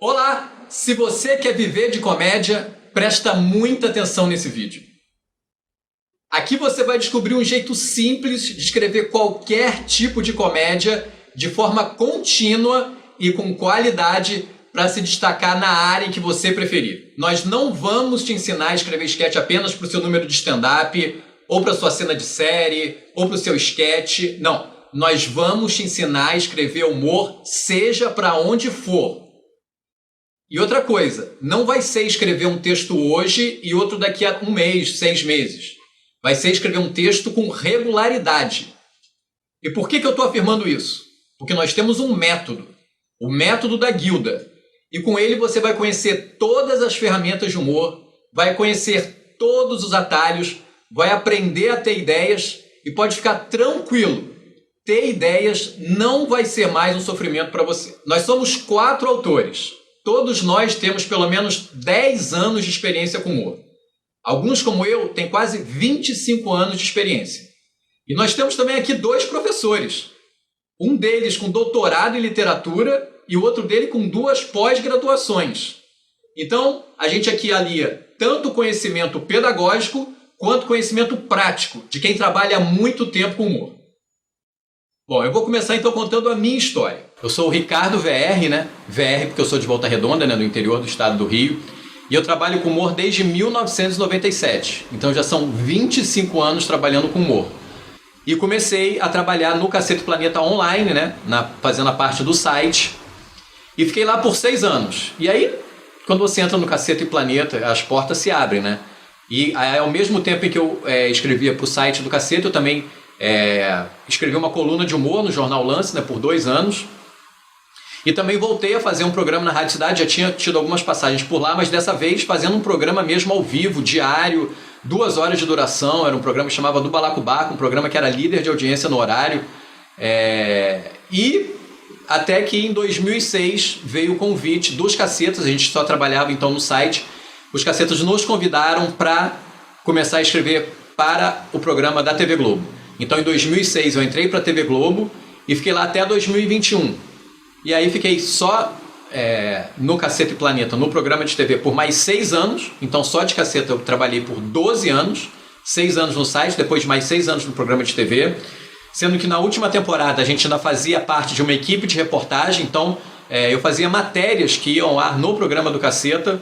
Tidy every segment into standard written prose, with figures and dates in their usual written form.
Olá! Se você quer viver de comédia, presta muita atenção nesse vídeo. Aqui você vai descobrir um jeito simples de escrever qualquer tipo de comédia de forma contínua e com qualidade para se destacar na área em que você preferir. Nós não vamos te ensinar a escrever sketch apenas para o seu número de stand-up, ou para a sua cena de série, ou para o seu sketch. Não, nós vamos te ensinar a escrever humor, seja para onde for. E outra coisa, não vai ser escrever um texto hoje e outro daqui a 1 mês, 6 meses. Vai ser escrever um texto com regularidade. E por que eu estou afirmando isso? Porque nós temos um método, o método da Guilda. E com ele você vai conhecer todas as ferramentas de humor, vai conhecer todos os atalhos, vai aprender a ter ideias e pode ficar tranquilo. Ter ideias não vai ser mais um sofrimento para você. Nós somos 4 autores. Todos nós temos pelo menos 10 anos de experiência com humor. Alguns, como eu, têm quase 25 anos de experiência. E nós temos também aqui 2 professores. Um deles com doutorado em literatura e o outro dele com 2 pós-graduações. Então, a gente aqui alia tanto conhecimento pedagógico quanto conhecimento prático de quem trabalha há muito tempo com humor. Bom, eu vou começar então contando a minha história. Eu sou o Ricardo VR, né? VR porque eu sou de Volta Redonda, né? Do interior do estado do Rio. E eu trabalho com humor desde 1997. Então já são 25 anos trabalhando com humor. E comecei a trabalhar no Cacete Planeta online, né? Fazendo a parte do site. E fiquei lá por 6 anos. E aí, quando você entra no Cacete Planeta, as portas se abrem, né? E ao mesmo tempo em que eu escrevia para o site do Cacete, eu também escrevi uma coluna de humor no Jornal Lance, né, por 2 anos. E também voltei a fazer um programa na Rádio Cidade, já tinha tido algumas passagens por lá, mas dessa vez fazendo um programa mesmo ao vivo, diário, 2 horas de duração. Era um programa que chamava Do Balacobaco, um programa que era líder de audiência no horário. E até que em 2006 veio o convite dos Cacetas, a gente só trabalhava então no site. Os Cacetas nos convidaram para começar a escrever para o programa da TV Globo. Então em 2006 eu entrei para a TV Globo e fiquei lá até 2021. E aí fiquei só no Cacete Planeta, no programa de TV, por mais 6 anos. Então só de Caceta eu trabalhei por 12 anos, 6 anos no site, depois de mais 6 anos no programa de TV. Sendo que na última temporada a gente ainda fazia parte de uma equipe de reportagem, então eu fazia matérias que iam ao ar no programa do Caceta.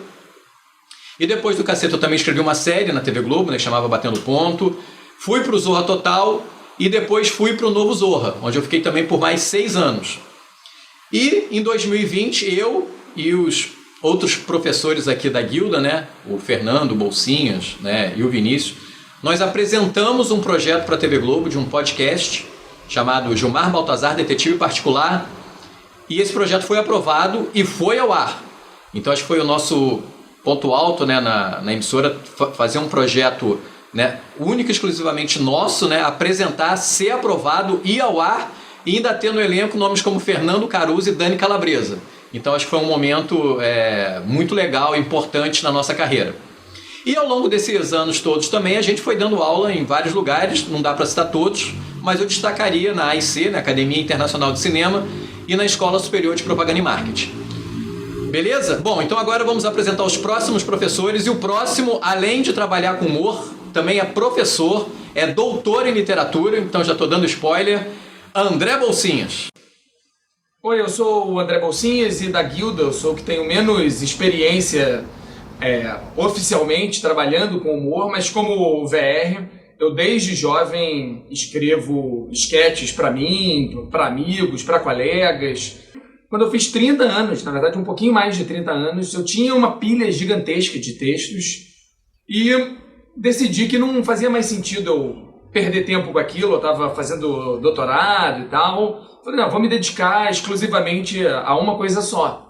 E depois do Caceta eu também escrevi uma série na TV Globo, né, que chamava Batendo Ponto. Fui para o Zorra Total e depois fui para o Novo Zorra, onde eu fiquei também por mais 6 anos. E em 2020 eu e os outros professores aqui da Guilda, né, o Fernando, o Bolsinhas, né, e o Vinícius, nós apresentamos um projeto para a TV Globo de um podcast chamado Gilmar Baltazar, Detetive Particular. E esse projeto foi aprovado e foi ao ar. Então acho que foi o nosso ponto alto, né, na emissora, fazer um projeto, né, único e exclusivamente nosso, né, apresentar, ser aprovado, ir ao ar e ainda ter no elenco nomes como Fernando Caruso e Dani Calabresa. Então acho que foi um momento muito legal e importante na nossa carreira. E ao longo desses anos todos também a gente foi dando aula em vários lugares, não dá para citar todos, mas eu destacaria na AIC, na Academia Internacional de Cinema, e na Escola Superior de Propaganda e Marketing. Beleza? Bom, então agora vamos apresentar os próximos professores, e o próximo, além de trabalhar com humor, também é professor, é doutor em literatura, então já estou dando spoiler, André Bolsinhas. Oi, eu sou o André Bolsinhas e da Guilda, eu sou o que tenho menos experiência oficialmente trabalhando com humor, mas como VR, eu desde jovem escrevo sketches para mim, para amigos, para colegas. Quando eu fiz 30 anos, na verdade um pouquinho mais de 30 anos, eu tinha uma pilha gigantesca de textos e decidi que não fazia mais sentido eu perder tempo com aquilo. Eu estava fazendo doutorado e tal. Falei, não, vou me dedicar exclusivamente a uma coisa só.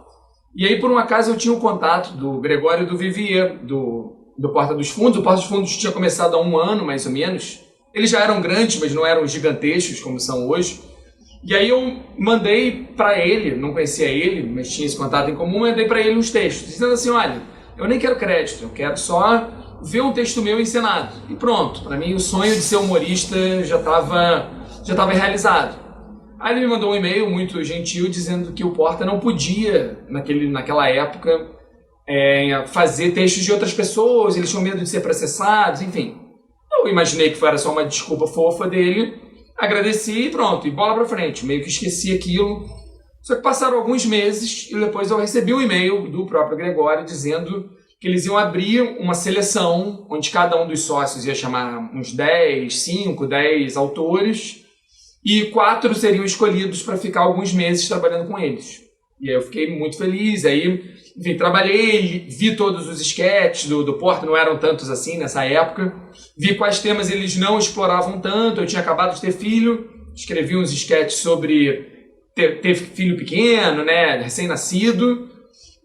E aí, por um acaso, eu tinha um contato do Gregório e do Vivier, do Porta dos Fundos. O Porta dos Fundos tinha começado há 1 ano, mais ou menos. Eles já eram grandes, mas não eram gigantescos como são hoje. E aí eu mandei para ele, não conhecia ele, mas tinha esse contato em comum, mandei para ele uns textos, dizendo assim, olha, eu nem quero crédito, eu quero só ver um texto meu encenado. E pronto, para mim o sonho de ser humorista já estava realizado. Aí ele me mandou um e-mail muito gentil dizendo que o Porta não podia, naquela época, fazer textos de outras pessoas, eles tinham medo de ser processados, enfim. Eu imaginei que era só uma desculpa fofa dele, agradeci e pronto, e bola pra frente, meio que esqueci aquilo. Só que passaram alguns meses e depois eu recebi um e-mail do próprio Gregório dizendo que eles iam abrir uma seleção onde cada um dos sócios ia chamar uns 5, 10 autores e 4 seriam escolhidos para ficar alguns meses trabalhando com eles. E aí eu fiquei muito feliz, aí, enfim, trabalhei, vi todos os sketches do Porta, não eram tantos assim nessa época, vi quais temas eles não exploravam tanto, eu tinha acabado de ter filho, escrevi uns sketches sobre ter filho pequeno, né, recém-nascido,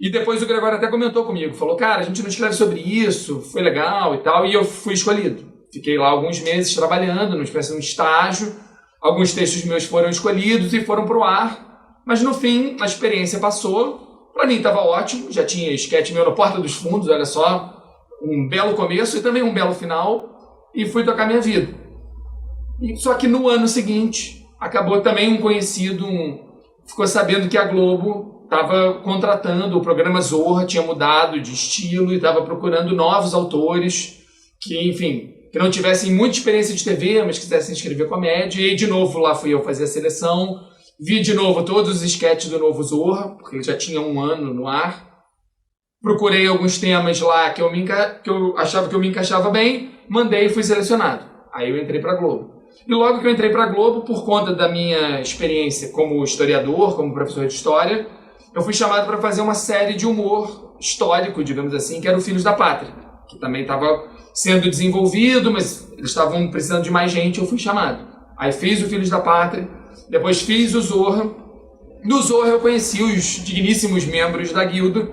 e depois o Gregório até comentou comigo, falou, cara, a gente não escreve sobre isso, foi legal e tal, e eu fui escolhido. Fiquei lá alguns meses trabalhando, numa espécie de um estágio, alguns textos meus foram escolhidos e foram pro ar, mas no fim a experiência passou, pra mim estava ótimo, já tinha sketch meu no Porta dos Fundos, olha só, um belo começo e também um belo final, e fui tocar minha vida. Só que no ano seguinte, acabou também um conhecido, ficou sabendo que a Globo estava contratando, o programa Zorra tinha mudado de estilo e estava procurando novos autores que, enfim, que não tivessem muita experiência de TV, mas quisessem escrever comédia. E de novo lá fui eu fazer a seleção, vi de novo todos os sketches do novo Zorra, porque ele já tinha um ano no ar. Procurei alguns temas lá que eu achava que eu me encaixava bem, mandei e fui selecionado. Aí eu entrei para a Globo. E logo que eu entrei para a Globo, por conta da minha experiência como historiador, como professor de história, eu fui chamado para fazer uma série de humor histórico, digamos assim, que era o Filhos da Pátria, que também estava sendo desenvolvido, mas eles estavam precisando de mais gente, eu fui chamado. Aí fiz o Filhos da Pátria, depois fiz o Zorra. No Zorra eu conheci os digníssimos membros da guilda,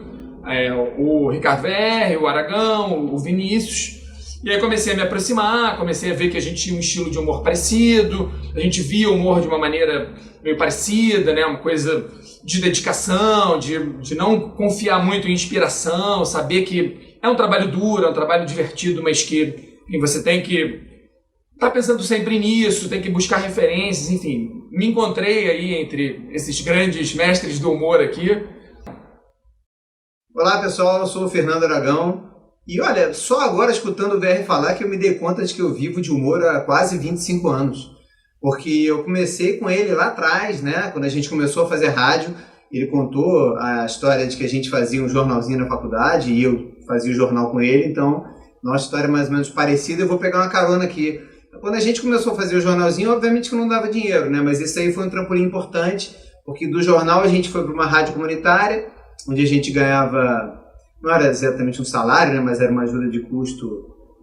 o Ricardo VR, o Aragão, o Vinícius. E aí comecei a me aproximar, comecei a ver que a gente tinha um estilo de humor parecido, a gente via o humor de uma maneira meio parecida, né? Uma coisa de dedicação, de não confiar muito em inspiração, saber que é um trabalho duro, é um trabalho divertido, mas que você tem que estar pensando sempre nisso, tem que buscar referências, enfim. Me encontrei aí entre esses grandes mestres do humor aqui. Olá pessoal, eu sou o Fernando Aragão. E olha, só agora escutando o VR falar que eu me dei conta de que eu vivo de humor há quase 25 anos. Porque eu comecei com ele lá atrás, né? Quando a gente começou a fazer rádio, ele contou a história de que a gente fazia um jornalzinho na faculdade e eu fazia o jornal com ele, então nossa história é mais ou menos parecida. Eu vou pegar uma carona aqui. Quando a gente começou a fazer o jornalzinho, obviamente que não dava dinheiro, né? Mas isso aí foi um trampolim importante, porque do jornal a gente foi para uma rádio comunitária, onde a gente ganhava, não era exatamente um salário, né? Mas era uma ajuda de custo,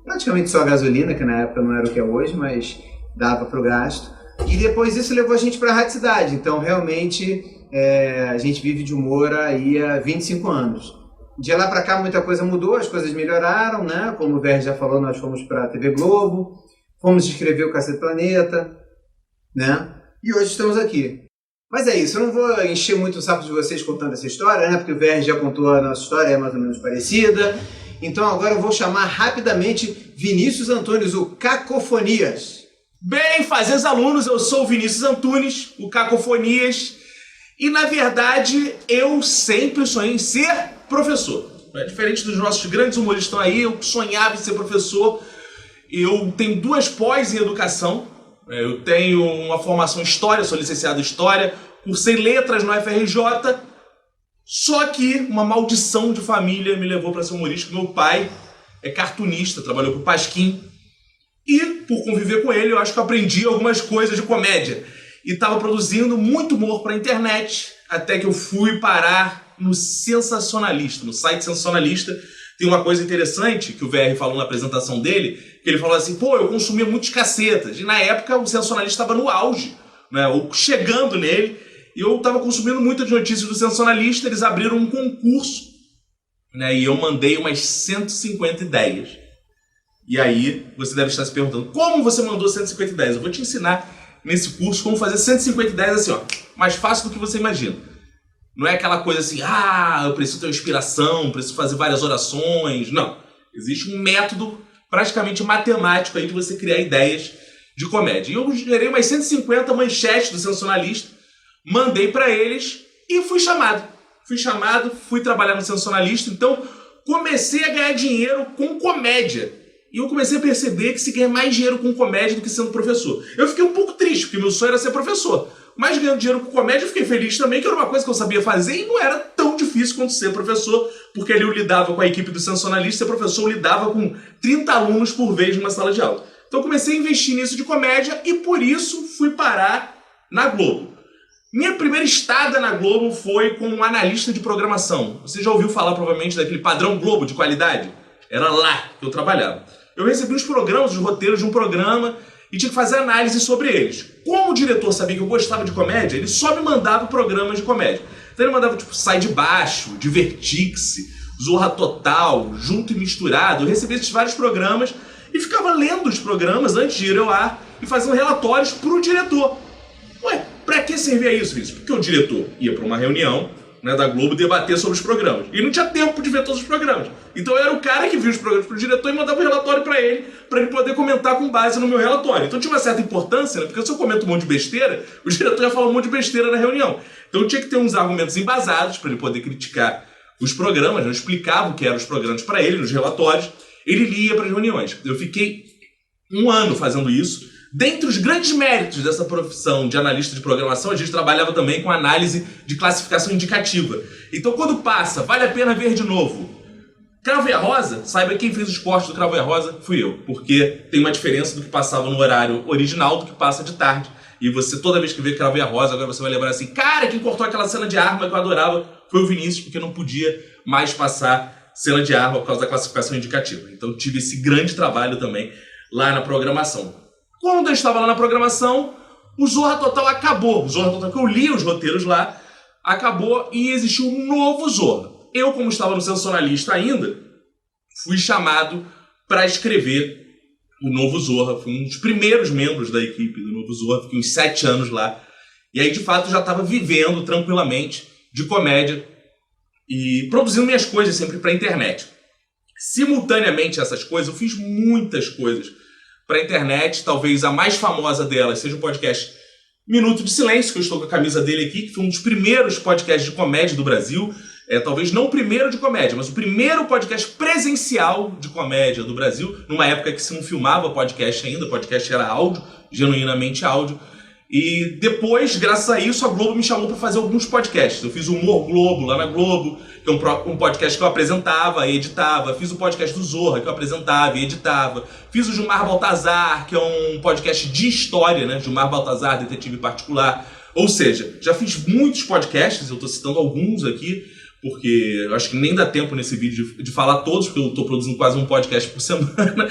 praticamente só a gasolina, que na época não era o que é hoje, mas dava para o gasto. E depois isso levou a gente para a Rádio Cidade. Então, realmente, a gente vive de humor aí há 25 anos. De lá para cá, muita coisa mudou, as coisas melhoraram, né? Como o VR já falou, nós fomos para a TV Globo, fomos escrever o Cacete Planeta, né? E hoje estamos aqui. Mas é isso, eu não vou encher muito o saco de vocês contando essa história, né? Porque o VR já contou a nossa história, é mais ou menos parecida. Então agora eu vou chamar rapidamente Vinícius Antunes, o Cacofonias. Bem, fazeres alunos, eu sou o Vinícius Antunes, o Cacofonias, e na verdade eu sempre sonhei em ser professor. Diferente dos nossos grandes humoristas que estão aí, eu sonhava em ser professor. Eu tenho 2 pós em educação, eu tenho uma formação em História, sou licenciado em História, cursei Letras no FRJ, só que uma maldição de família me levou para ser humorista. Meu pai é cartunista, trabalhou com o Pasquim, e por conviver com ele eu acho que eu aprendi algumas coisas de comédia. E estava produzindo muito humor para a internet, até que eu fui parar no Sensacionalista, no site Sensacionalista. Tem uma coisa interessante que o VR falou na apresentação dele, que ele falou assim, pô, eu consumia muitos cacetas. E na época o Sensacionalista estava no auge, né, ou chegando nele, e eu estava consumindo muitas notícias do Sensacionalista. Eles abriram um concurso, né, e eu mandei umas 150 ideias. E aí você deve estar se perguntando, como você mandou 150 ideias? Eu vou te ensinar nesse curso como fazer 150 ideias assim, ó, mais fácil do que você imagina. Não é aquela coisa assim, eu preciso ter uma inspiração, preciso fazer várias orações. Não. Existe um método praticamente matemático aí de você criar ideias. de comédia. E eu gerei umas 150 manchetes do Sensacionalista, mandei para eles e fui chamado. Fui trabalhar no Sensacionalista, então comecei a ganhar dinheiro com comédia. E eu comecei a perceber que se ganha mais dinheiro com comédia do que sendo professor. Eu fiquei um pouco triste, porque meu sonho era ser professor. Mas ganhando dinheiro com comédia, eu fiquei feliz também, que era uma coisa que eu sabia fazer e não era tão difícil quanto ser professor, porque ali eu lidava com a equipe do Sensacionalista, ser professor eu lidava com 30 alunos por vez numa sala de aula. Então eu comecei a investir nisso de comédia e por isso fui parar na Globo. Minha primeira estada na Globo foi como analista de programação. Você já ouviu falar provavelmente daquele padrão Globo de qualidade? Era lá que eu trabalhava. Eu recebi os programas, os roteiros de um programa e tinha que fazer análise sobre eles. Como o diretor sabia que eu gostava de comédia, ele só me mandava programas de comédia. Então ele mandava tipo Sai de Baixo, Divertix, Zorra Total, Junto e Misturado. Eu recebia esses vários programas e ficava lendo os programas antes de ir ao ar e fazendo relatórios para o diretor. Ué, pra que servia isso? Porque o diretor ia para uma reunião, né, da Globo debater sobre os programas. E não tinha tempo de ver todos os programas. Então eu era o cara que via os programas pro diretor e mandava um relatório para ele poder comentar com base no meu relatório. Então tinha uma certa importância, né? Porque se eu comento um monte de besteira, o diretor ia falar um monte de besteira na reunião. Então tinha que ter uns argumentos embasados para ele poder criticar os programas. Eu explicava o que eram os programas para ele, nos relatórios. Ele lia para as reuniões. Eu fiquei 1 ano fazendo isso. Dentre os grandes méritos dessa profissão de analista de programação, a gente trabalhava também com análise de classificação indicativa. Então, quando passa, vale a pena ver de novo. Cravo e a Rosa, saiba quem fez os cortes do Cravo e a Rosa fui eu, porque tem uma diferença do que passava no horário original do que passa de tarde. E você, toda vez que vê Cravo e a Rosa, agora você vai lembrar assim, cara, quem cortou aquela cena de arma que eu adorava foi o Vinícius, porque não podia mais passar cena de arma por causa da classificação indicativa. Então, tive esse grande trabalho também lá na programação. Quando eu estava lá na programação, o Zorra Total acabou. O Zorra Total, que eu li os roteiros lá, acabou e existiu um novo Zorra. Eu, como estava no Sensacionalista ainda, fui chamado para escrever o novo Zorra. Fui um dos primeiros membros da equipe do novo Zorra. Fiquei uns 7 anos lá. E aí, de fato, já estava vivendo tranquilamente de comédia e produzindo minhas coisas sempre para a internet. Simultaneamente a essas coisas, eu fiz muitas coisas para a internet. Talvez a mais famosa delas seja o podcast Minuto de Silêncio, que eu estou com a camisa dele aqui, que foi um dos primeiros podcasts de comédia do Brasil. Talvez não o primeiro de comédia, mas o primeiro podcast presencial de comédia do Brasil, numa época que se não filmava podcast ainda, o podcast era áudio, genuinamente áudio. E depois, graças a isso, a Globo me chamou para fazer alguns podcasts. Eu fiz o Humor Globo lá na Globo, que é um podcast que eu apresentava e editava. Fiz o podcast do Zorra, que eu apresentava e editava. Fiz o Gilmar Baltazar, que é um podcast de história, né? Gilmar Baltazar, detetive particular. Ou seja, já fiz muitos podcasts, eu estou citando alguns aqui, porque eu acho que nem dá tempo nesse vídeo de falar todos, porque eu estou produzindo quase um podcast por semana.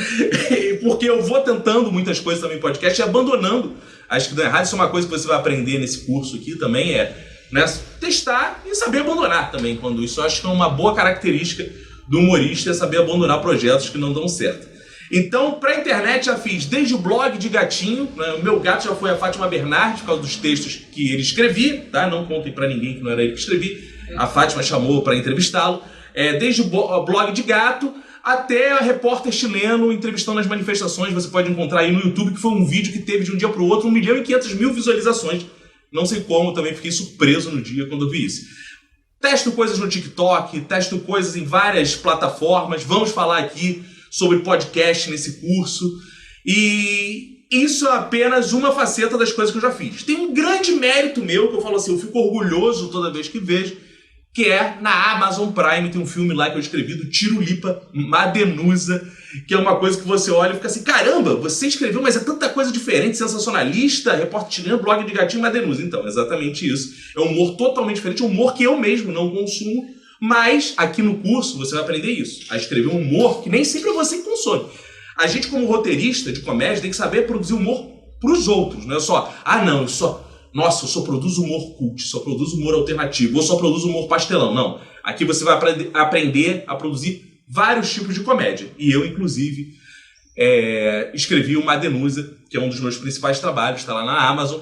Porque eu vou tentando muitas coisas também em podcast e abandonando. Acho que dá errado. Isso é uma coisa que você vai aprender nesse curso aqui também, né, testar e saber abandonar também. Quando isso eu acho que é uma boa característica do humorista, é saber abandonar projetos que não dão certo. Então, para a internet já fiz desde o blog de gatinho, né, o meu gato já foi a Fátima Bernardes, por causa dos textos que ele escrevia, tá? Não contem para ninguém que não era ele que escrevia. A Fátima chamou para entrevistá-lo. Desde o blog de gato até a repórter chileno entrevistando nas manifestações. Você pode encontrar aí no YouTube, que foi um vídeo que teve de um dia para o outro 1.500.000 visualizações. Não sei como, também fiquei surpreso no dia quando eu vi isso. Testo coisas no TikTok, testo coisas em várias plataformas. Vamos falar aqui sobre podcast nesse curso. E isso é apenas uma faceta das coisas que eu já fiz. Tem um grande mérito meu, que eu falo assim, eu fico orgulhoso toda vez que vejo, que é na Amazon Prime. Tem um filme lá que eu escrevi do Tirulipa Madenusa, que é uma coisa que você olha e fica assim, caramba, você escreveu, mas é tanta coisa diferente, sensacionalista, repórter chileno, blog de gatinho, Madenusa. Então, é exatamente isso. É um humor totalmente diferente, é um humor que eu mesmo não consumo, mas aqui no curso você vai aprender isso, a escrever um humor que nem sempre é você que consome. A gente, como roteirista de comédia, tem que saber produzir humor pros outros, não é só, eu só produzo humor cult, só produzo humor alternativo, ou só produzo humor pastelão. Não. Aqui você vai aprender a produzir vários tipos de comédia. E eu, inclusive, escrevi o Madenusa, que é um dos meus principais trabalhos, está lá na Amazon.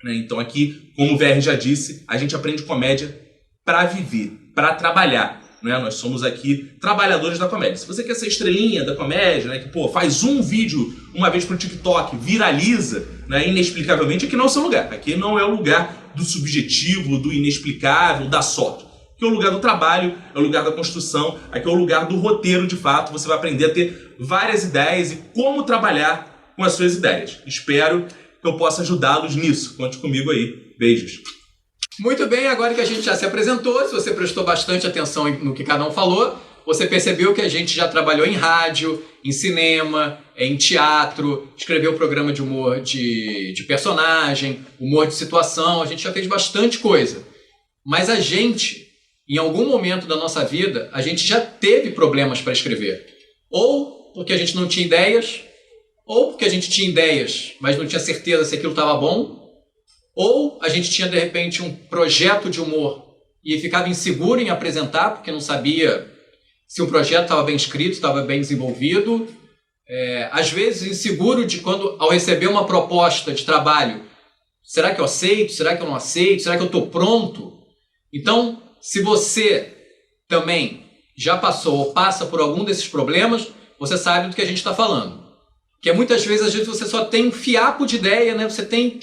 Né? Então aqui, como o VR já disse, a gente aprende comédia para viver, para trabalhar. né? Nós somos aqui trabalhadores da comédia. Se você quer ser estrelinha da comédia, né? Que, pô, faz um vídeo uma vez pro TikTok, viraliza, né? Inexplicavelmente, aqui não é o seu lugar. Aqui não é o lugar do subjetivo, do inexplicável, da sorte. Aqui é o lugar do trabalho, é o lugar da construção, aqui é o lugar do roteiro de fato. Você vai aprender a ter várias ideias e como trabalhar com as suas ideias. Espero que eu possa ajudá-los nisso. Conte comigo aí. Beijos. Muito bem, agora que a gente já se apresentou, se você prestou bastante atenção no que cada um falou, você percebeu que a gente já trabalhou em rádio, em cinema, em teatro, escreveu programa de humor de personagem, humor de situação, a gente já fez bastante coisa. Mas a gente, em algum momento da nossa vida, a gente já teve problemas para escrever. Ou porque a gente não tinha ideias, ou porque a gente tinha ideias, mas não tinha certeza se aquilo estava bom, ou a gente tinha, de repente, um projeto de humor e ficava inseguro em apresentar, porque não sabia se o projeto estava bem escrito, estava bem desenvolvido. Às vezes, inseguro de quando, ao receber uma proposta de trabalho, será que eu aceito? Será que eu não aceito? Será que eu estou pronto? Então, se você também já passou ou passa por algum desses problemas, você sabe do que a gente está falando. Porque muitas vezes, às vezes, você só tem um fiapo de ideia, né? Você tem...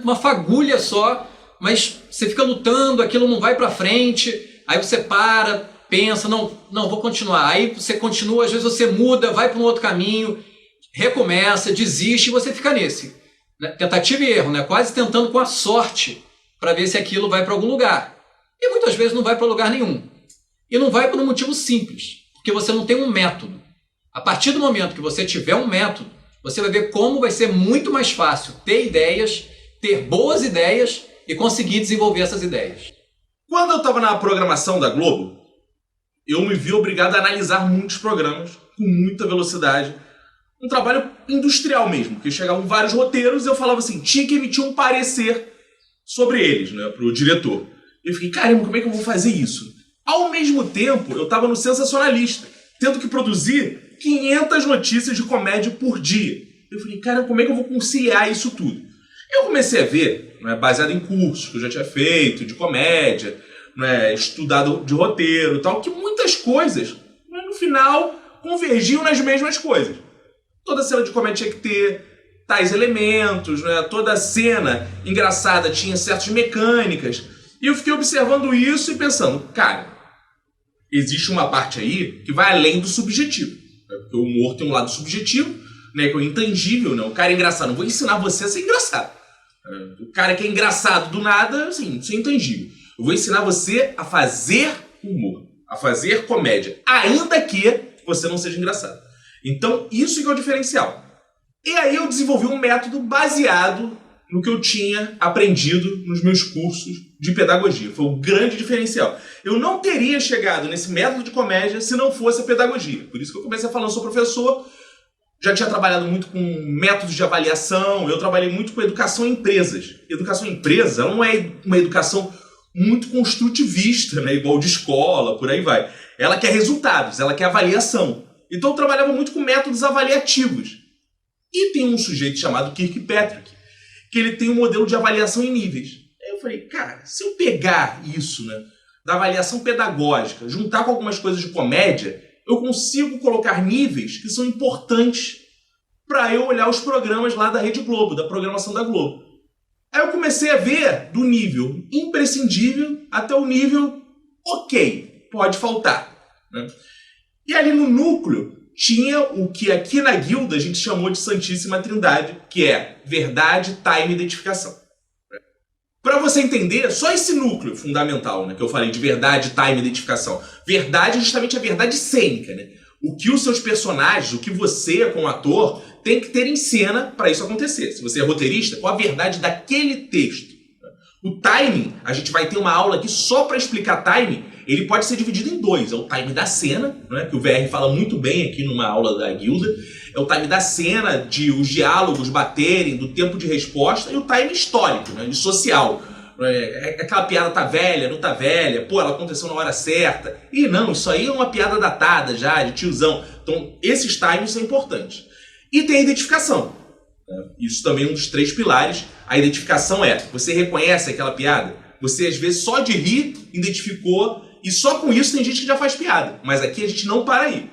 uma fagulha só, mas você fica lutando, aquilo não vai para frente, aí você para, pensa, não, vou continuar. Aí você continua, às vezes você muda, vai para um outro caminho, recomeça, desiste e você fica nesse. Né? Tentativa e erro, né? Quase tentando com a sorte para ver se aquilo vai para algum lugar. E muitas vezes não vai para lugar nenhum. E não vai por um motivo simples, porque você não tem um método. A partir do momento que você tiver um método, você vai ver como vai ser muito mais fácil ter ideias, ter boas ideias e conseguir desenvolver essas ideias. Quando eu estava na programação da Globo, eu me vi obrigado a analisar muitos programas com muita velocidade. Um trabalho industrial mesmo, porque chegavam vários roteiros e eu falava assim, tinha que emitir um parecer sobre eles, né, para o diretor. Eu fiquei, caramba, como é que eu vou fazer isso? Ao mesmo tempo, eu estava no sensacionalista, tendo que produzir 500 notícias de comédia por dia. Eu falei, cara, como é que eu vou conciliar isso tudo? Eu comecei a ver, né, baseado em cursos que eu já tinha feito, de comédia, né, estudado de roteiro e tal, que muitas coisas, né, no final, convergiam nas mesmas coisas. Toda cena de comédia tinha que ter tais elementos, né, toda cena engraçada tinha certas mecânicas. E eu fiquei observando isso e pensando, cara, existe uma parte aí que vai além do subjetivo. Né, porque o humor tem um lado subjetivo, né, que é o intangível, né? O cara é engraçado. Não vou ensinar você a ser engraçado. O cara que é engraçado do nada, assim, isso é intangível. Eu vou ensinar você a fazer humor, a fazer comédia, ainda que você não seja engraçado. Então, isso que é o diferencial. E aí eu desenvolvi um método baseado no que eu tinha aprendido nos meus cursos de pedagogia. Foi o grande diferencial. Eu não teria chegado nesse método de comédia se não fosse a pedagogia. Por isso que eu comecei falando, sou professor, já tinha trabalhado muito com métodos de avaliação, eu trabalhei muito com educação em empresas. Educação em empresa não é uma educação muito construtivista, né? Igual de escola, por aí vai. Ela quer resultados, ela quer avaliação. Então eu trabalhava muito com métodos avaliativos. E tem um sujeito chamado Kirkpatrick, que ele tem um modelo de avaliação em níveis. Aí eu falei, cara, se eu pegar isso, né, da avaliação pedagógica, juntar com algumas coisas de comédia, eu consigo colocar níveis que são importantes para eu olhar os programas lá da Rede Globo, da programação da Globo. Aí eu comecei a ver do nível imprescindível até o nível ok, pode faltar. Né? E ali no núcleo tinha o que aqui na guilda a gente chamou de Santíssima Trindade, que é verdade, time e identificação. Para você entender, só esse núcleo fundamental, né, que eu falei de verdade, time e identificação. Verdade é justamente a verdade cênica, né? O que os seus personagens, o que você, como ator, tem que ter em cena para isso acontecer. Se você é roteirista, qual a verdade daquele texto? O timing, a gente vai ter uma aula aqui só para explicar timing, ele pode ser dividido em dois. É o time da cena, né, que o VR fala muito bem aqui numa aula da guilda. É o time da cena, de os diálogos baterem, do tempo de resposta, e o time histórico, né, de social. Aquela piada tá velha, não tá velha, pô, ela aconteceu na hora certa. E não, isso aí é uma piada datada já, de tiozão. Então, esses times são importantes. E tem a identificação. Isso também é um dos 3 pilares. A identificação é, você reconhece aquela piada, você às vezes só de rir identificou E só com isso tem gente que já faz piada. Mas aqui a gente não para aí.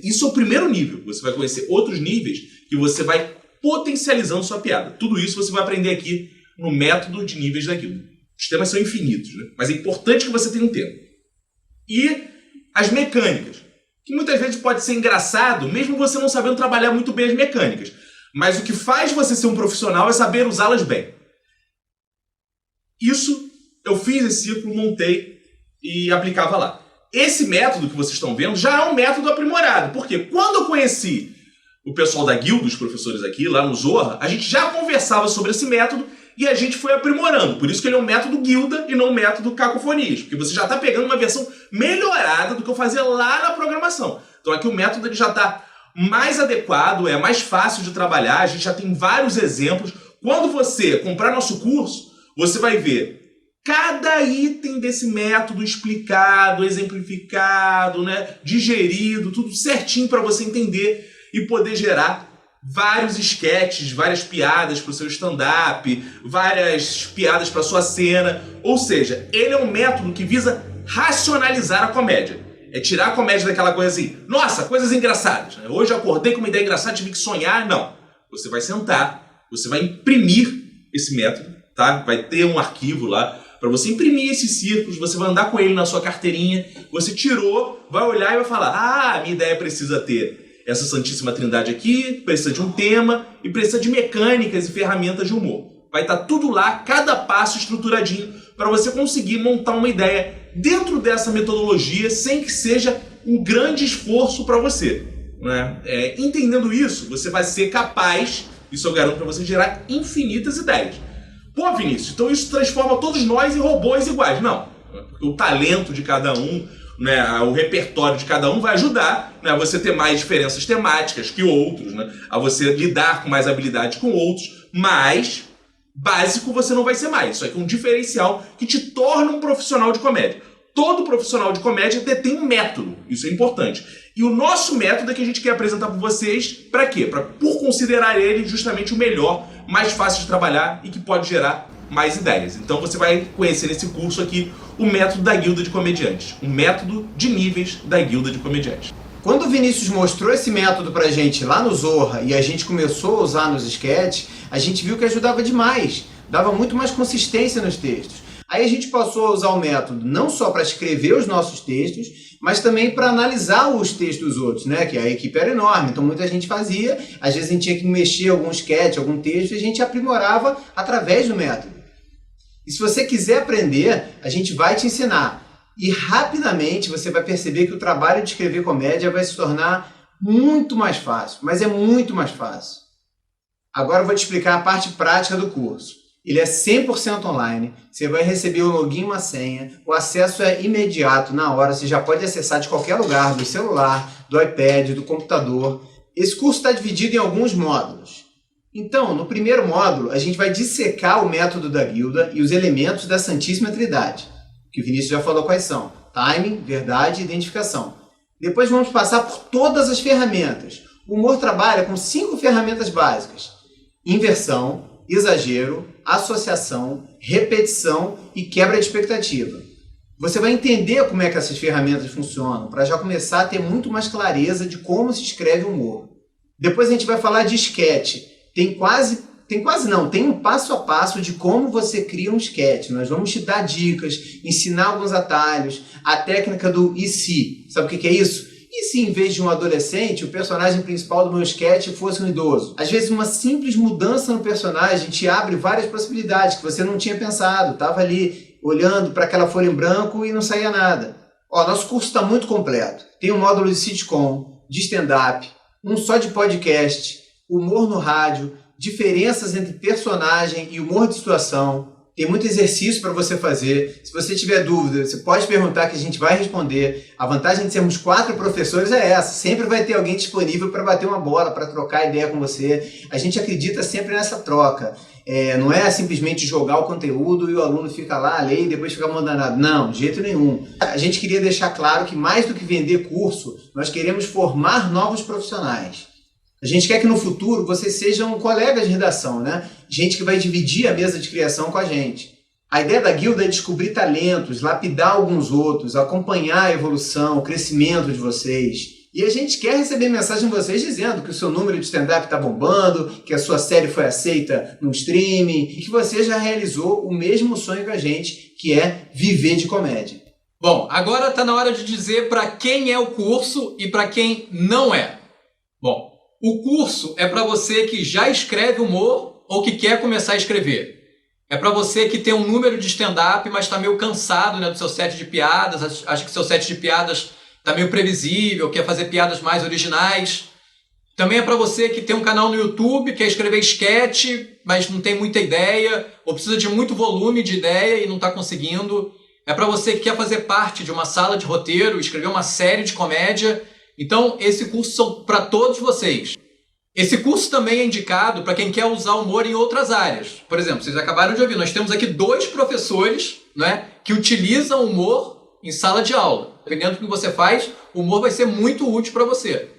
Isso é o primeiro nível. Você vai conhecer outros níveis que você vai potencializando sua piada. Tudo isso você vai aprender aqui no método de níveis da guilda. Os temas são infinitos, né? Mas é importante que você tenha um tema. E as mecânicas, que muitas vezes pode ser engraçado, mesmo você não sabendo trabalhar muito bem as mecânicas. Mas o que faz você ser um profissional é saber usá-las bem. Isso, eu fiz esse círculo, montei e aplicava lá. Esse método que vocês estão vendo já é um método aprimorado. Porque quando eu conheci o pessoal da guilda, os professores aqui, lá no Zorra, a gente já conversava sobre esse método e a gente foi aprimorando. Por isso que ele é um método guilda e não um método cacofonias. Porque você já está pegando uma versão melhorada do que eu fazia lá na programação. Então aqui o método ele já está mais adequado, é mais fácil de trabalhar, a gente já tem vários exemplos. Quando você comprar nosso curso, você vai ver cada item desse método explicado, exemplificado, né, digerido, tudo certinho para você entender e poder gerar vários sketches, várias piadas para o seu stand-up, várias piadas para sua cena. Ou seja, ele é um método que visa racionalizar a comédia. É tirar a comédia daquela coisa assim, nossa, coisas engraçadas. Hoje eu acordei com uma ideia engraçada, tive que sonhar. Não. Você vai sentar, você vai imprimir esse método, tá? Vai ter um arquivo lá para você imprimir esses círculos, você vai andar com ele na sua carteirinha, você tirou, vai olhar e vai falar, ah, minha ideia precisa ter essa Santíssima Trindade aqui, precisa de um tema e precisa de mecânicas e ferramentas de humor. Vai estar tudo lá, cada passo estruturadinho, para você conseguir montar uma ideia dentro dessa metodologia sem que seja um grande esforço para você, né? Entendendo isso, você vai ser capaz, isso eu garanto para você, gerar infinitas ideias. Pô, Vinícius, então isso transforma todos nós em robôs iguais. Não, porque o talento de cada um, né, o repertório de cada um vai ajudar, né, a você ter mais diferenças temáticas que outros, né, a você lidar com mais habilidade com outros, mas básico você não vai ser mais. Isso aqui é um diferencial que te torna um profissional de comédia. Todo profissional de comédia detém um método, isso é importante. E o nosso método é que a gente quer apresentar para vocês, para quê? Por considerar ele justamente o melhor, mais fácil de trabalhar e que pode gerar mais ideias. Então você vai conhecer nesse curso aqui o método da Guilda de Comediantes, um método de níveis da Guilda de Comediantes. Quando o Vinícius mostrou esse método pra gente lá no Zorra e a gente começou a usar nos sketches, a gente viu que ajudava demais, dava muito mais consistência nos textos. Aí a gente passou a usar o método não só para escrever os nossos textos, mas também para analisar os textos dos outros, né? Que a equipe era enorme, então muita gente fazia, às vezes a gente tinha que mexer algum sketch, algum texto, e a gente aprimorava através do método. E se você quiser aprender, a gente vai te ensinar. E rapidamente você vai perceber que o trabalho de escrever comédia vai se tornar muito mais fácil, mas é muito mais fácil. Agora eu vou te explicar a parte prática do curso. Ele é 100% online, você vai receber o login e uma senha, o acesso é imediato, na hora, você já pode acessar de qualquer lugar, do celular, do iPad, do computador. Esse curso está dividido em alguns módulos. Então, no primeiro módulo, a gente vai dissecar o método da guilda e os elementos da Santíssima Trindade, que o Vinícius já falou quais são: timing, verdade e identificação. Depois vamos passar por todas as ferramentas. O humor trabalha com 5 ferramentas básicas: inversão, exagero, associação, repetição e quebra de expectativa. Você vai entender como é que essas ferramentas funcionam para já começar a ter muito mais clareza de como se escreve humor. Depois a gente vai falar de sketch. Tem um passo a passo de como você cria um sketch. Nós vamos te dar dicas, ensinar alguns atalhos, a técnica do e se. Sabe o que é isso? E se em vez de um adolescente, o personagem principal do meu sketch fosse um idoso? Às vezes uma simples mudança no personagem te abre várias possibilidades que você não tinha pensado. Estava ali olhando para aquela folha em branco e não saía nada. Ó, nosso curso está muito completo. Tem um módulo de sitcom, de stand-up, um só de podcast, humor no rádio, diferenças entre personagem e humor de situação. Tem muito exercício para você fazer. Se você tiver dúvida, você pode perguntar que a gente vai responder. A vantagem de sermos 4 professores é essa. Sempre vai ter alguém disponível para bater uma bola, para trocar ideia com você. A gente acredita sempre nessa troca. Não é simplesmente jogar o conteúdo e o aluno fica lá, lê e depois fica mandando nada. Não, de jeito nenhum. A gente queria deixar claro que mais do que vender curso, nós queremos formar novos profissionais. A gente quer que no futuro vocês sejam colegas de redação, né? Gente que vai dividir a mesa de criação com a gente. A ideia da guilda é descobrir talentos, lapidar alguns outros, acompanhar a evolução, o crescimento de vocês. E a gente quer receber mensagem de vocês dizendo que o seu número de stand-up está bombando, que a sua série foi aceita no streaming e que você já realizou o mesmo sonho que a gente, que é viver de comédia. Bom, agora está na hora de dizer para quem é o curso e para quem não é. Bom, o curso é para você que já escreve humor ou que quer começar a escrever. É para você que tem um número de stand-up, mas está meio cansado, né, do seu set de piadas, acha que seu set de piadas está meio previsível, quer fazer piadas mais originais. Também é para você que tem um canal no YouTube, quer escrever sketch, mas não tem muita ideia, ou precisa de muito volume de ideia e não está conseguindo. É para você que quer fazer parte de uma sala de roteiro, escrever uma série de comédia. Então, esse curso são para todos vocês. Esse curso também é indicado para quem quer usar o humor em outras áreas. Por exemplo, vocês acabaram de ouvir, nós temos aqui 2 professores, né, que utilizam o humor em sala de aula. Dependendo do que você faz, o humor vai ser muito útil para você.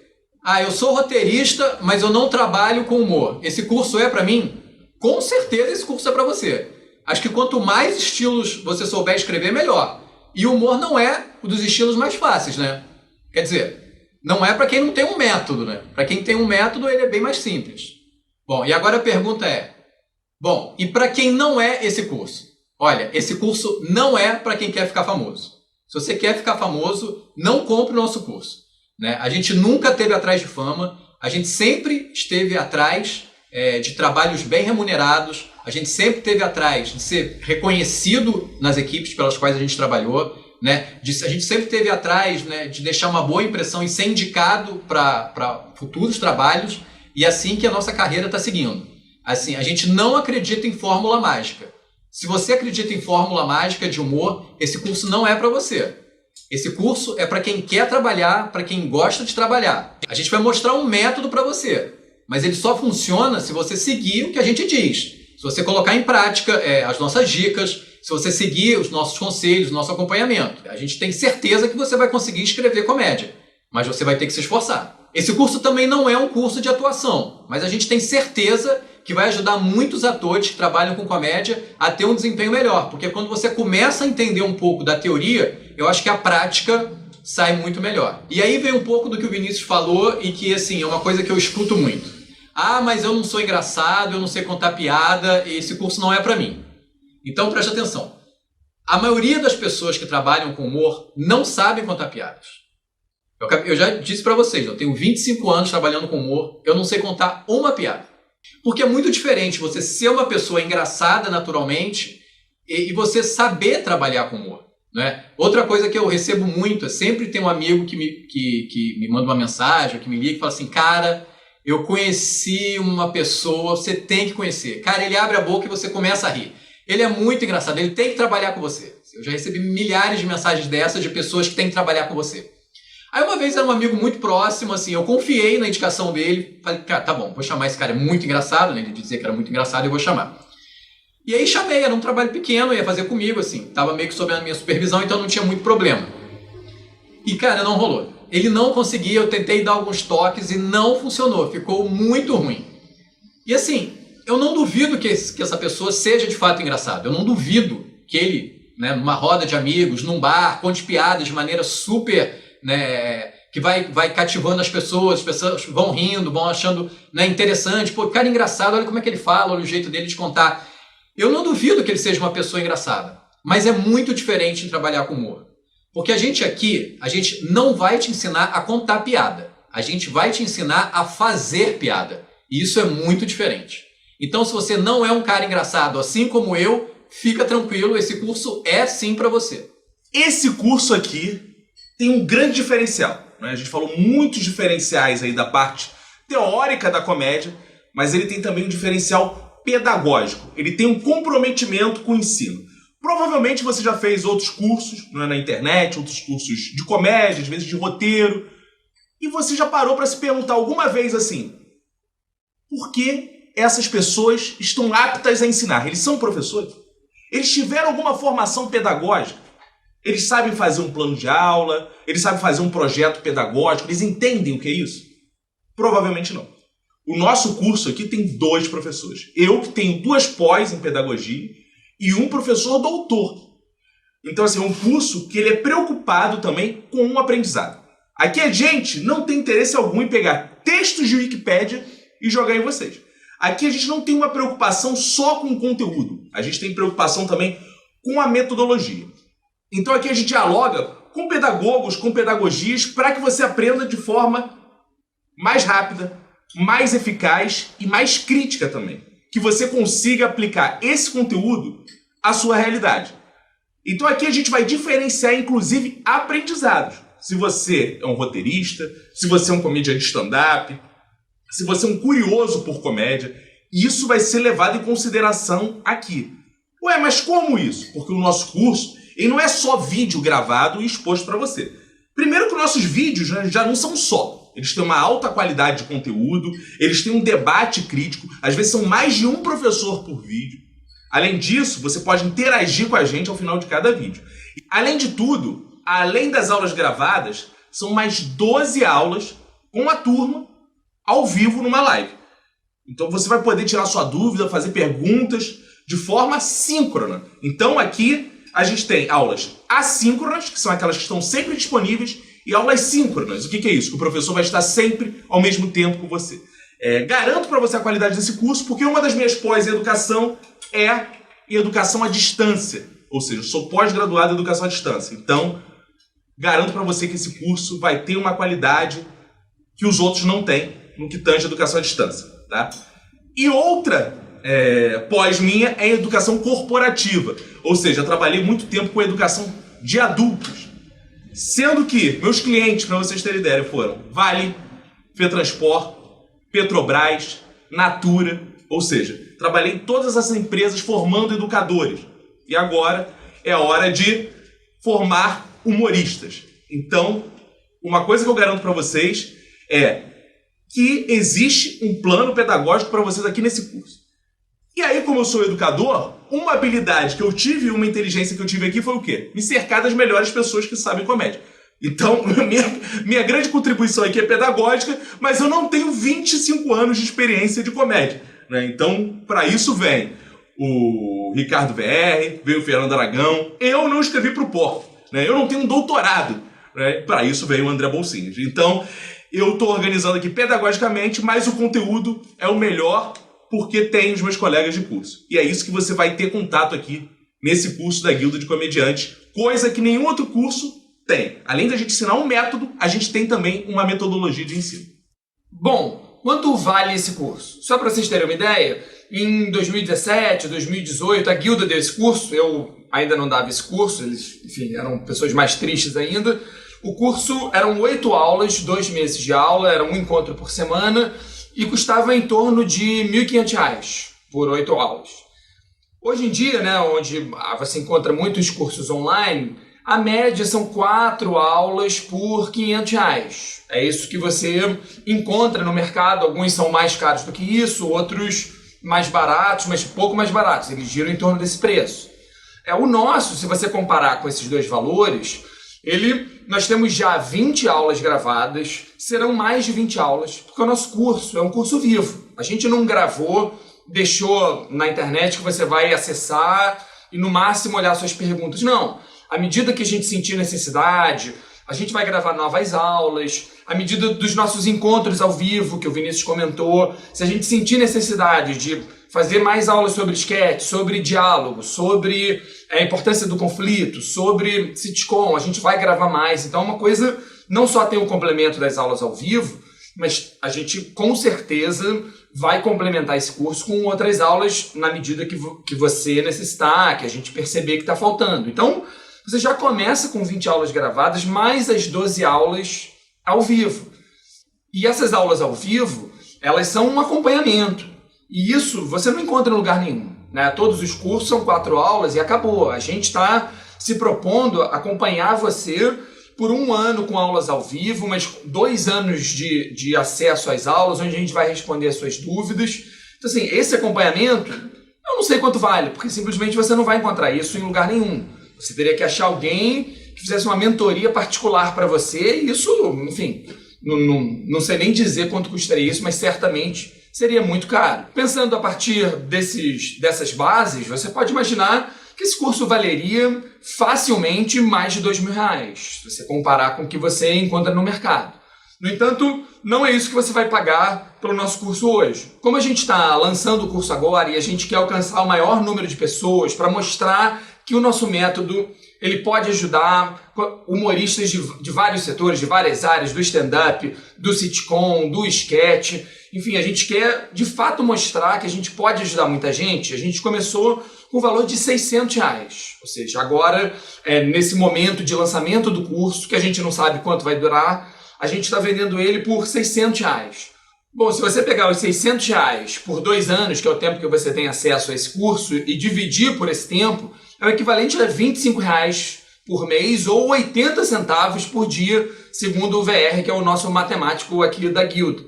Ah, eu sou roteirista, mas eu não trabalho com humor. Esse curso é para mim? Com certeza esse curso é para você. Acho que quanto mais estilos você souber escrever, melhor. E o humor não é um dos estilos mais fáceis, né? Quer dizer, não é para quem não tem um método, né? Para quem tem um método, ele é bem mais simples. Bom, e agora a pergunta é... Bom, e para quem não é esse curso? Olha, esse curso não é para quem quer ficar famoso. Se você quer ficar famoso, não compre o nosso curso, né? A gente nunca esteve atrás de fama, a gente sempre esteve atrás de trabalhos bem remunerados, a gente sempre esteve atrás de ser reconhecido nas equipes pelas quais a gente trabalhou, né? A gente sempre esteve atrás, né, de deixar uma boa impressão e ser indicado para futuros trabalhos, e assim que a nossa carreira está seguindo. Assim, a gente não acredita em fórmula mágica. Se você acredita em fórmula mágica de humor, esse curso não é para você. Esse curso é para quem quer trabalhar, para quem gosta de trabalhar. A gente vai mostrar um método para você, mas ele só funciona se você seguir o que a gente diz. Se você colocar em prática as nossas dicas, se você seguir os nossos conselhos, o nosso acompanhamento. A gente tem certeza que você vai conseguir escrever comédia, mas você vai ter que se esforçar. Esse curso também não é um curso de atuação, mas a gente tem certeza que vai ajudar muitos atores que trabalham com comédia a ter um desempenho melhor, porque quando você começa a entender um pouco da teoria, eu acho que a prática sai muito melhor. E aí vem um pouco do que o Vinícius falou e que, assim, é uma coisa que eu escuto muito. Ah, mas eu não sou engraçado, eu não sei contar piada, e esse curso não é para mim. Então preste atenção. A maioria das pessoas que trabalham com humor não sabem contar piadas. Eu já disse para vocês, eu tenho 25 anos trabalhando com humor, eu não sei contar uma piada. Porque é muito diferente você ser uma pessoa engraçada naturalmente e você saber trabalhar com humor, né? Outra coisa que eu recebo muito, sempre tem um amigo que me manda uma mensagem, que me liga e fala assim, cara, eu conheci uma pessoa, você tem que conhecer. Cara, ele abre a boca e você começa a rir. Ele é muito engraçado, ele tem que trabalhar com você. Eu já recebi milhares de mensagens dessas de pessoas que têm que trabalhar com você. Aí uma vez era um amigo muito próximo, assim, eu confiei na indicação dele, falei, cara, tá bom, vou chamar esse cara, é muito engraçado, né? Ele dizia que era muito engraçado, eu vou chamar. E aí chamei, era um trabalho pequeno, ia fazer comigo, assim, tava meio que sob a minha supervisão, então não tinha muito problema. E, cara, não rolou. Ele não conseguia, eu tentei dar alguns toques e não funcionou, ficou muito ruim. E assim, eu não duvido que essa pessoa seja de fato engraçado, eu não duvido que ele, né, numa roda de amigos, num bar, conte piadas de maneira super... né, que vai cativando as pessoas vão rindo, vão achando, né, interessante, pô, cara engraçado, olha como é que ele fala, olha o jeito dele de contar. Eu não duvido que ele seja uma pessoa engraçada, mas é muito diferente em trabalhar com humor. Porque a gente não vai te ensinar a contar piada, a gente vai te ensinar a fazer piada, e isso é muito diferente. Então, se você não é um cara engraçado, assim como eu, fica tranquilo, esse curso é sim para você. Esse curso aqui tem um grande diferencial, né? A gente falou muitos diferenciais aí da parte teórica da comédia, mas ele tem também um diferencial pedagógico. Ele tem um comprometimento com o ensino. Provavelmente você já fez outros cursos, né, na internet, outros cursos de comédia, às vezes de roteiro, e você já parou para se perguntar alguma vez assim, por que essas pessoas estão aptas a ensinar? Eles são professores? Eles tiveram alguma formação pedagógica? Eles sabem fazer um plano de aula, eles sabem fazer um projeto pedagógico, eles entendem o que é isso? Provavelmente não. O nosso curso aqui tem 2 professores. Eu que tenho 2 pós em pedagogia e um professor doutor. Então, assim, é um curso que ele é preocupado também com o aprendizado. Aqui a gente não tem interesse algum em pegar textos de Wikipédia e jogar em vocês. Aqui a gente não tem uma preocupação só com o conteúdo. A gente tem preocupação também com a metodologia. Então aqui a gente dialoga com pedagogos, com pedagogias, para que você aprenda de forma mais rápida, mais eficaz e mais crítica também. Que você consiga aplicar esse conteúdo à sua realidade. Então aqui a gente vai diferenciar, inclusive, aprendizados. Se você é um roteirista, se você é um comediante de stand-up, se você é um curioso por comédia, isso vai ser levado em consideração aqui. Ué, mas como isso? Porque o nosso curso ele não é só vídeo gravado e exposto para você. Primeiro que os nossos vídeos, né, já não são só. Eles têm uma alta qualidade de conteúdo, eles têm um debate crítico, às vezes são mais de um professor por vídeo. Além disso, você pode interagir com a gente ao final de cada vídeo. Além de tudo, além das aulas gravadas, são mais 12 aulas com a turma ao vivo numa live. Então você vai poder tirar sua dúvida, fazer perguntas de forma síncrona. Então aqui a gente tem aulas assíncronas, que são aquelas que estão sempre disponíveis, e aulas síncronas. O que é isso? Que o professor vai estar sempre ao mesmo tempo com você. Garanto para você a qualidade desse curso, porque uma das minhas pós em educação é em educação à distância. Ou seja, eu sou pós-graduado em educação à distância. Então, garanto para você que esse curso vai ter uma qualidade que os outros não têm no que tange educação à distância. Tá? E outra pós minha é em educação corporativa. Ou seja, eu trabalhei muito tempo com educação de adultos. Sendo que meus clientes, para vocês terem ideia, foram Vale, Fetransport, Petrobras, Natura. Ou seja, trabalhei em todas essas empresas formando educadores. E agora é a hora de formar humoristas. Então, uma coisa que eu garanto para vocês é que existe um plano pedagógico para vocês aqui nesse curso. E aí, como eu sou educador, uma habilidade que eu tive, uma inteligência que eu tive aqui foi o quê? Me cercar das melhores pessoas que sabem comédia. Então, minha grande contribuição aqui é pedagógica, mas eu não tenho 25 anos de experiência de comédia. Né? Então, para isso vem o Ricardo VR, veio o Fernando Aragão. Eu não escrevi para o POR, né? Eu não tenho um doutorado. Né? Para isso veio o André Bolsinhas. Então, eu estou organizando aqui pedagogicamente, mas o conteúdo é o melhor porque tem os meus colegas de curso. E é isso que você vai ter contato aqui nesse curso da Guilda de Comediantes, coisa que nenhum outro curso tem. Além da gente ensinar um método, a gente tem também uma metodologia de ensino. Bom, quanto vale esse curso? Só para vocês terem uma ideia, em 2017, 2018, a Guilda deu esse curso, eu ainda não dava esse curso, eles, enfim, eram pessoas mais tristes ainda. O curso eram 8 aulas, 2 meses de aula, era um encontro por semana e custava em torno de R$ 1.500 por 8 aulas. Hoje em dia, né, onde você encontra muitos cursos online, a média são 4 aulas por R$ 500. É isso que você encontra no mercado. Alguns são mais caros do que isso, outros mais baratos, mas pouco mais baratos. Eles giram em torno desse preço. O nosso, se você comparar com esses dois valores, nós temos já 20 aulas gravadas, serão mais de 20 aulas, porque o nosso curso é um curso vivo. A gente não gravou, deixou na internet que você vai acessar e no máximo olhar suas perguntas. Não. À medida que a gente sentir necessidade, a gente vai gravar novas aulas. À medida dos nossos encontros ao vivo, que o Vinícius comentou, se a gente sentir necessidade de fazer mais aulas sobre sketch, sobre diálogo, sobre a importância do conflito, sobre sitcom, a gente vai gravar mais. Então, uma coisa, não só tem o complemento das aulas ao vivo, mas a gente, com certeza, vai complementar esse curso com outras aulas na medida que você necessitar, que a gente perceber que está faltando. Então, você já começa com 20 aulas gravadas, mais as 12 aulas ao vivo. E essas aulas ao vivo, elas são um acompanhamento. E isso você não encontra em lugar nenhum. Né? Todos os cursos são 4 aulas e acabou. A gente está se propondo a acompanhar você por 1 ano com aulas ao vivo, mas 2 anos de acesso às aulas, onde a gente vai responder as suas dúvidas. Então, assim, esse acompanhamento, eu não sei quanto vale, porque simplesmente você não vai encontrar isso em lugar nenhum. Você teria que achar alguém que fizesse uma mentoria particular para você, e isso, enfim, não sei nem dizer quanto custaria isso, mas certamente seria muito caro. Pensando a partir dessas bases, você pode imaginar que esse curso valeria facilmente mais de R$2.000, se você comparar com o que você encontra no mercado. No entanto, não é isso que você vai pagar pelo nosso curso hoje. Como a gente está lançando o curso agora e a gente quer alcançar o maior número de pessoas para mostrar que o nosso método ele pode ajudar humoristas de vários setores, de várias áreas, do stand-up, do sitcom, do sketch. Enfim, a gente quer de fato mostrar que a gente pode ajudar muita gente. A gente começou com o valor de R$600. Ou seja, agora, nesse momento de lançamento do curso, que a gente não sabe quanto vai durar, a gente está vendendo ele por R$600. Bom, se você pegar os R$600 por 2 anos, que é o tempo que você tem acesso a esse curso, e dividir por esse tempo, é o equivalente a R$25 por mês ou 80 centavos por dia, segundo o VR, que é o nosso matemático aqui da guilda.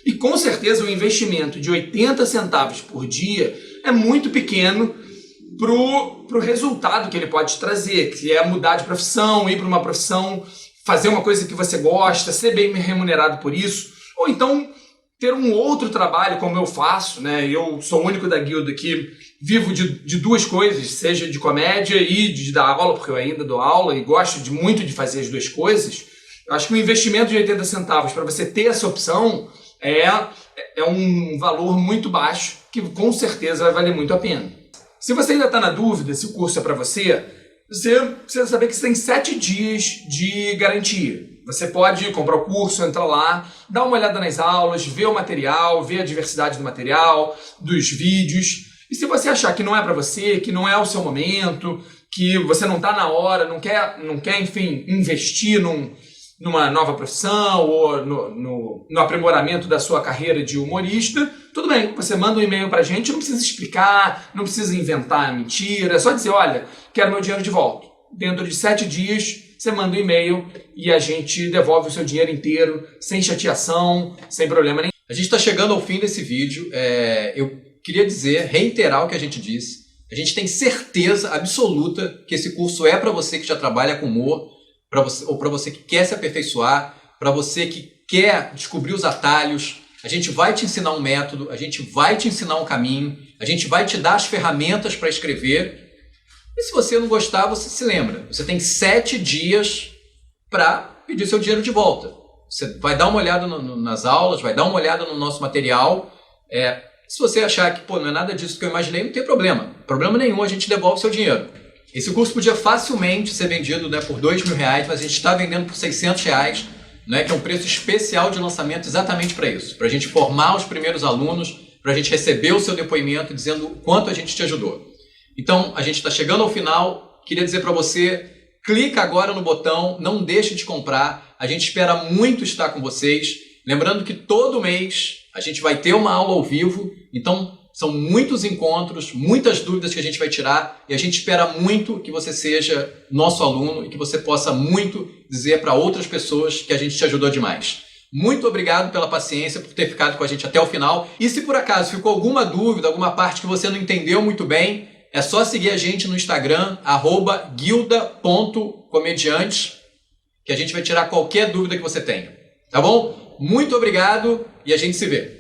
E com certeza o investimento de 80 centavos por dia é muito pequeno pro resultado que ele pode trazer, que é mudar de profissão, ir para uma profissão, fazer uma coisa que você gosta, ser bem remunerado por isso, ou então ter um outro trabalho como eu faço, né? Eu sou o único da guilda que vivo de 2 coisas, seja de comédia e de dar aula, porque eu ainda dou aula e gosto muito de fazer as 2 coisas. Eu acho que o investimento de 80 centavos para você ter essa opção é um valor muito baixo, que com certeza vai valer muito a pena. Se você ainda está na dúvida se o curso é para você, você precisa saber que você tem 7 dias de garantia. Você pode comprar o curso, entrar lá, dar uma olhada nas aulas, ver o material, ver a diversidade do material, dos vídeos. E se você achar que não é para você, que não é o seu momento, que você não está na hora, não quer, enfim, investir numa nova profissão ou no aprimoramento da sua carreira de humorista, tudo bem, você manda um e-mail pra gente, não precisa explicar, não precisa inventar mentira, é só dizer, olha, quero meu dinheiro de volta. Dentro de 7 dias, você manda um e-mail e a gente devolve o seu dinheiro inteiro, sem chateação, sem problema nenhum. A gente está chegando ao fim desse vídeo. Eu queria reiterar o que a gente disse. A gente tem certeza absoluta que esse curso é para você que já trabalha com humor, ou para você que quer se aperfeiçoar, para você que quer descobrir os atalhos. A gente vai te ensinar um método, a gente vai te ensinar um caminho, a gente vai te dar as ferramentas para escrever. E se você não gostar, você se lembra. Você tem 7 dias para pedir seu dinheiro de volta. Você vai dar uma olhada nas aulas, vai dar uma olhada no nosso material. Se você achar que não é nada disso que eu imaginei, não tem problema. Problema nenhum, a gente devolve seu dinheiro. Esse curso podia facilmente ser vendido, por R$2.000, mas a gente está vendendo por R$600, que é um preço especial de lançamento exatamente para isso. Para a gente formar os primeiros alunos, para a gente receber o seu depoimento dizendo o quanto a gente te ajudou. Então, a gente está chegando ao final. Queria dizer para você, clica agora no botão, não deixe de comprar. A gente espera muito estar com vocês. Lembrando que todo mês a gente vai ter uma aula ao vivo. Então, são muitos encontros, muitas dúvidas que a gente vai tirar. E a gente espera muito que você seja nosso aluno e que você possa muito dizer para outras pessoas que a gente te ajudou demais. Muito obrigado pela paciência, por ter ficado com a gente até o final. E se por acaso ficou alguma dúvida, alguma parte que você não entendeu muito bem, é só seguir a gente no Instagram, @guilda.comediantes, que a gente vai tirar qualquer dúvida que você tenha. Tá bom? Muito obrigado e a gente se vê.